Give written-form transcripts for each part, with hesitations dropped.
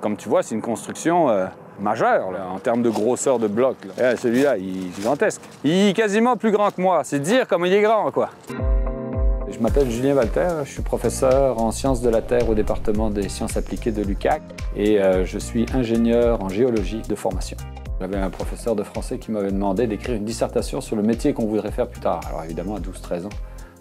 Comme tu vois, c'est une construction majeure là, en termes de grosseur de bloc. Celui-là, il est gigantesque. Il est quasiment plus grand que moi. C'est dire comme il est grand, quoi. Je m'appelle Julien Walter, je suis professeur en sciences de la Terre au département des sciences appliquées de l'UQAC et je suis ingénieur en géologie de formation. J'avais un professeur de français qui m'avait demandé d'écrire une dissertation sur le métier qu'on voudrait faire plus tard. Alors évidemment, à 12-13 ans,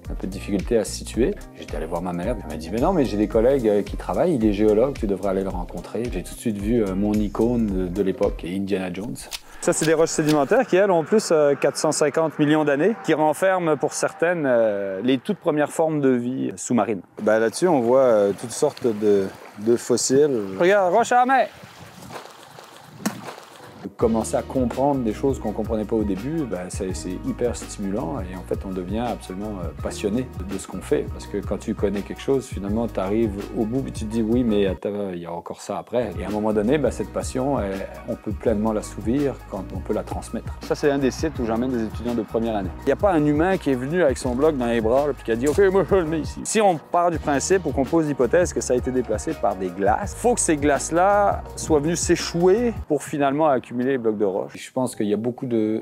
un peu de difficulté à se situer. J'étais allé voir ma mère, elle m'a dit « Mais non, mais j'ai des collègues qui travaillent, il est géologue, tu devrais aller le rencontrer. » J'ai tout de suite vu mon icône de l'époque, Indiana Jones. Ça, c'est des roches sédimentaires qui, elles, ont plus 450 millions d'années, qui renferment pour certaines les toutes premières formes de vie sous-marine. Là-dessus, on voit toutes sortes de fossiles. Regarde, roche à la mer! Commencer à comprendre des choses qu'on ne comprenait pas au début, c'est hyper stimulant et en fait on devient absolument passionné de ce qu'on fait. Parce que quand tu connais quelque chose, finalement tu arrives au bout et tu te dis oui mais attends, il y a encore ça après. Et à un moment donné, cette passion, on peut pleinement l'assouvir quand on peut la transmettre. Ça c'est un des sites où j'emmène des étudiants de première année. Il n'y a pas un humain qui est venu avec son bloc dans les bras et qui a dit ok moi je le mets ici. Si on part du principe ou qu'on pose l'hypothèse que ça a été déplacé par des glaces, il faut que ces glaces-là soient venues s'échouer pour finalement accumuler les blocs de roche. Je pense qu'il y a beaucoup de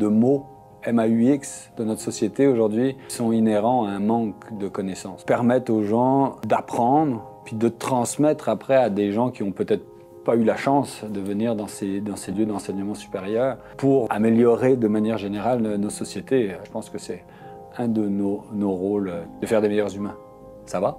mots MAUX de notre société aujourd'hui qui sont inhérents à un manque de connaissances. Permettent aux gens d'apprendre puis de transmettre après à des gens qui ont peut-être pas eu la chance de venir dans ces lieux d'enseignement supérieur pour améliorer de manière générale nos sociétés. Je pense que c'est un de nos rôles de faire des meilleurs humains. Ça va?